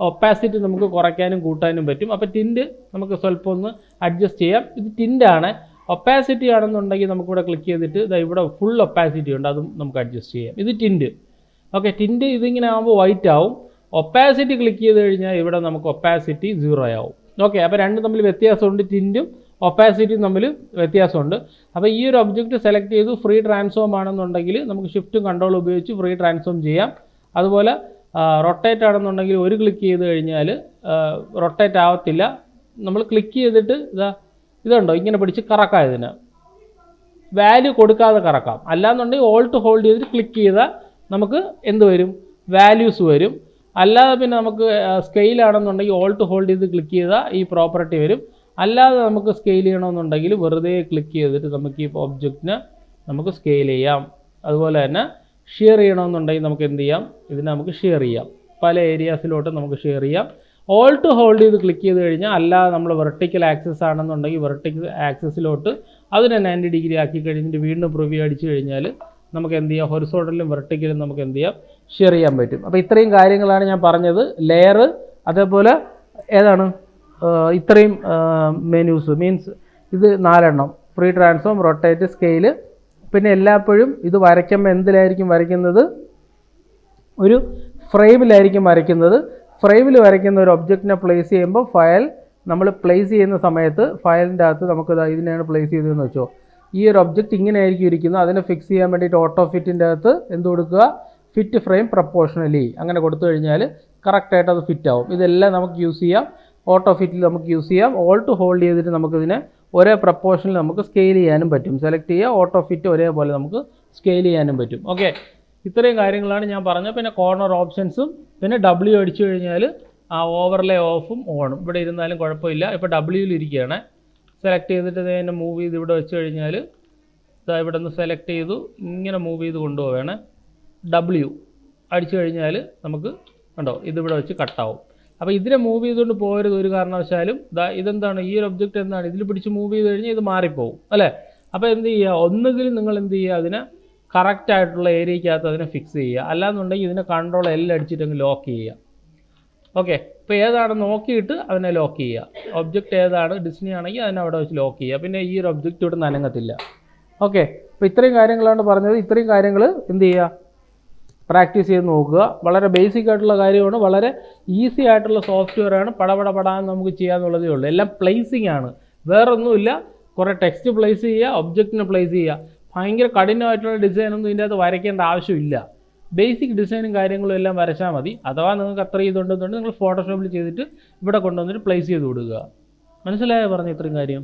ഒപ്പാസിറ്റി നമുക്ക് കുറയ്ക്കാനും കൂട്ടാനും പറ്റും. അപ്പോൾ ടിൻറ്റ് നമുക്ക് സ്വല്പം ഒന്ന് അഡ്ജസ്റ്റ് ചെയ്യാം. ഇത് ടിൻറ്റാണ്. ഒപ്പാസിറ്റി ആണെന്നുണ്ടെങ്കിൽ നമുക്കിവിടെ ക്ലിക്ക് ചെയ്തിട്ട് ഇവിടെ ഫുൾ ഒപ്പാസിറ്റി ഉണ്ട്, അതും നമുക്ക് അഡ്ജസ്റ്റ് ചെയ്യാം. ഇത് ടിൻറ്റ്. ഓക്കെ, ടിൻറ്റ് ഇതിങ്ങനെ ആകുമ്പോൾ വൈറ്റ് ആവും. ഒപ്പാസിറ്റി ക്ലിക്ക് ചെയ്ത് കഴിഞ്ഞാൽ ഇവിടെ നമുക്ക് ഒപ്പാസിറ്റി 0 ആവും. ഓക്കെ, അപ്പോൾ രണ്ടും തമ്മിൽ വ്യത്യാസമുണ്ട്. ടിൻറ്റും ഒപ്പാസിറ്റിയും തമ്മിൽ വ്യത്യാസമുണ്ട്. അപ്പോൾ ഈ ഒരു ഒബ്ജക്റ്റ് സെലക്ട് ചെയ്തു ഫ്രീ ട്രാൻസ്ഫോം ആണെന്നുണ്ടെങ്കിൽ നമുക്ക് ഷിഫ്റ്റും കൺട്രോളും ഉപയോഗിച്ച് ഫ്രീ ട്രാൻസ്ഫോം ചെയ്യാം. അതുപോലെ റൊട്ടേറ്റ് ആണെന്നുണ്ടെങ്കിൽ ഒരു ക്ലിക്ക് ചെയ്ത് കഴിഞ്ഞാൽ റൊട്ടേറ്റ് ആവത്തില്ല. നമ്മൾ ക്ലിക്ക് ചെയ്തിട്ട് ഇതുണ്ടോ ഇങ്ങനെ പിടിച്ച് കറക്കാം. ഇതിന് വാല്യൂ കൊടുക്കാതെ കറക്കാം. അല്ലാന്നുണ്ടെങ്കിൽ ഓൾട്ട് ഹോൾഡ് ചെയ്തിട്ട് ക്ലിക്ക് ചെയ്താൽ നമുക്ക് എന്ത് വരും, വാല്യൂസ് വരും. അല്ലാതെ പിന്നെ നമുക്ക് സ്കെയിലാണെന്നുണ്ടെങ്കിൽ ഓൾട്ട് ഹോൾഡ് ചെയ്ത് ക്ലിക്ക് ചെയ്താൽ ഈ പ്രോപ്പർട്ടി വരും. അല്ലാതെ നമുക്ക് സ്കെയിൽ ചെയ്യണമെന്നുണ്ടെങ്കിൽ വെറുതെ ക്ലിക്ക് ചെയ്തിട്ട് നമുക്ക് ഈ ഒബ്ജക്റ്റിനെ നമുക്ക് സ്കെയിൽ ചെയ്യാം. അതുപോലെ തന്നെ ഷെയർ ചെയ്യണമെന്നുണ്ടെങ്കിൽ നമുക്ക് എന്ത് ചെയ്യാം, ഇതിനെ നമുക്ക് ഷെയർ ചെയ്യാം. പല ഏരിയാസിലോട്ട് നമുക്ക് ഷെയർ ചെയ്യാം. ഓൾട്ട് ഹോൾഡ് ചെയ്ത് ക്ലിക്ക് ചെയ്ത് കഴിഞ്ഞാൽ അല്ലാതെ നമ്മൾ വെർട്ടിക്കൽ ആക്സിസ് ആണെന്നുണ്ടെങ്കിൽ വെർട്ടിക്കൽ ആക്സിസിലോട്ട് അതിനെ 90 ഡിഗ്രി ആക്കി കഴിഞ്ഞിട്ട് വീണ്ടും പ്രിവ്യൂ അടിച്ചു കഴിഞ്ഞാൽ നമുക്ക് എന്ത് ചെയ്യാം, ഹൊറിസോണ്ടലും വെർട്ടിക്കലും നമുക്ക് എന്ത് ചെയ്യാം, ഷെയർ ചെയ്യാൻ പറ്റും. അപ്പോൾ ഇത്രയും കാര്യങ്ങളാണ് ഞാൻ പറഞ്ഞത്. ലെയർ, അതേപോലെ ഏതാണ് ഇത്രയും മെനൂസ് മീൻസ് ഇത് 4 എണ്ണം: ഫ്രീ ട്രാൻസ്ഫോം, റൊട്ടേറ്റ്, സ്കെയില്. പിന്നെ എല്ലായ്പ്പോഴും ഇത് വരയ്ക്കുമ്പോൾ എന്തിലായിരിക്കും വരയ്ക്കുന്നത്, ഒരു ഫ്രെയിമിലായിരിക്കും വരയ്ക്കുന്നത്. ഫ്രെയിമിൽ വരയ്ക്കുന്ന ഒരു ഒബ്ജക്റ്റിനെ പ്ലേസ് ചെയ്യുമ്പോൾ ഫയൽ നമ്മൾ പ്ലേസ് ചെയ്യുന്ന സമയത്ത് ഫയലിൻ്റെ അകത്ത് നമുക്ക് ഇതിനെയാണ് പ്ലേസ് ചെയ്തതെന്ന് വെച്ചോ, ഈ ഒരു ഒബ്ജക്റ്റ് ഇങ്ങനെ ആയിരിക്കും ഇരിക്കുന്നത്. അതിനെ ഫിക്സ് ചെയ്യാൻ വേണ്ടിയിട്ട് ഓട്ടോ ഫിറ്റിൻ്റെ അകത്ത് എന്ത് കൊടുക്കുക, ഫിറ്റ് ഫ്രെയിം പ്രപ്പോർഷണലി അങ്ങനെ കൊടുത്തു കഴിഞ്ഞാൽ കറക്റ്റായിട്ട് അത് ഫിറ്റ് ആവും. ഇതെല്ലാം നമുക്ക് യൂസ് ചെയ്യാം. ഓട്ടോ ഫിറ്റിൽ നമുക്ക് യൂസ് ചെയ്യാം. ഓൾട്ട് ഹോൾഡ് ചെയ്തിട്ട് നമുക്കിതിനെ ഒരേ പ്രപ്പോർഷനിൽ നമുക്ക് സ്കെയിൽ ചെയ്യാനും പറ്റും. സെലക്ട് ചെയ്യുക, ഓട്ടോ ഫിറ്റ് ഒരേപോലെ നമുക്ക് സ്കെയിൽ ചെയ്യാനും പറ്റും. ഓക്കെ, ഇത്രയും കാര്യങ്ങളാണ് ഞാൻ പറഞ്ഞത്. പിന്നെ കോർണർ ഓപ്ഷൻസും പിന്നെ W അടിച്ചു കഴിഞ്ഞാൽ ആ ഓവർലേ ഓഫും ഓണും ഇവിടെ ഇരുന്നാലും കുഴപ്പമില്ല. ഇപ്പോൾ Wയിൽ ഇരിക്കുകയാണ്. സെലക്ട് ചെയ്തിട്ട് ഇതിനെ മൂവ് ചെയ്ത് ഇവിടെ വെച്ച് കഴിഞ്ഞാൽ ഇവിടെ നിന്ന് സെലക്ട് ചെയ്തു ഇങ്ങനെ മൂവ് ചെയ്ത് കൊണ്ടുപോവുകയാണ്. W അടിച്ചു കഴിഞ്ഞാൽ നമുക്ക് കണ്ടോ ഇതിവിടെ വെച്ച് കട്ടാവും. അപ്പോൾ ഇതിനെ മൂവ് ചെയ്തുകൊണ്ട് പോകരുത് ഒരു കാരണവശാലും. ഇതെന്താണ്, ഈ ഒരു ഒബ്ജക്റ്റ് എന്താണ്, ഇതിൽ പിടിച്ച് മൂവ് ചെയ്ത് കഴിഞ്ഞാൽ ഇത് മാറിപ്പോവും അല്ലേ. അപ്പോൾ എന്ത് ചെയ്യുക, ഒന്നുകിൽ നിങ്ങൾ എന്ത് ചെയ്യുക, അതിനെ കറക്റ്റായിട്ടുള്ള ഏരിയയ്ക്കകത്ത് അതിനെ ഫിക്സ് ചെയ്യുക. അല്ലാന്നുണ്ടെങ്കിൽ ഇതിനെ കൺട്രോൾ എല്ലാം അടിച്ചിട്ടങ്ങ് ലോക്ക് ചെയ്യുക. ഓക്കെ, ഇപ്പോൾ ഏതാണ് നോക്കിയിട്ട് അതിനെ ലോക്ക് ചെയ്യുക. ഒബ്ജക്റ്റ് ഏതാണ്, ഡിസ്നി ആണെങ്കിൽ അതിനെ അവിടെ വെച്ച് ലോക്ക് ചെയ്യുക. പിന്നെ ഈ ഒരു ഒബ്ജക്റ്റ് ഇവിടെ നനങ്ങത്തില്ല. ഓക്കെ, അപ്പോൾ ഇത്രയും കാര്യങ്ങളാണ് പറഞ്ഞത്. ഇത്രയും കാര്യങ്ങൾ എന്ത് ചെയ്യുക, പ്രാക്ടീസ് ചെയ്ത് നോക്കുക. വളരെ ബേസിക് ആയിട്ടുള്ള കാര്യമാണ്, വളരെ ഈസി ആയിട്ടുള്ള സോഫ്റ്റ്വെയറാണ്. പടപടാൻ നമുക്ക് ചെയ്യാമെന്നുള്ളതേ ഉള്ളൂ. എല്ലാം പ്ലേസിംഗ് ആണ്, വേറൊന്നുമില്ല. കുറേ ടെക്സ്റ്റ് പ്ലേസ് ചെയ്യുക, ഒബ്ജക്റ്റിനെ പ്ലേസ് ചെയ്യുക. ഭയങ്കര കഠിനമായിട്ടുള്ള ഡിസൈനൊന്നും ഇതിൻ്റെ അകത്ത് വരയ്ക്കേണ്ട ആവശ്യമില്ല. ബേസിക് ഡിസൈനും കാര്യങ്ങളും എല്ലാം വരച്ചാൽ മതി. അഥവാ നിങ്ങൾക്ക് അത്ര ഇതുണ്ടെന്നുണ്ടെങ്കിൽ നിങ്ങൾ ഫോട്ടോഷോപ്പിൽ ചെയ്തിട്ട് ഇവിടെ കൊണ്ടുവന്നിട്ട് പ്ലേസ് ചെയ്ത് കൊടുക്കുക. മനസ്സിലായോ പറഞ്ഞ ഇത്രയും കാര്യം?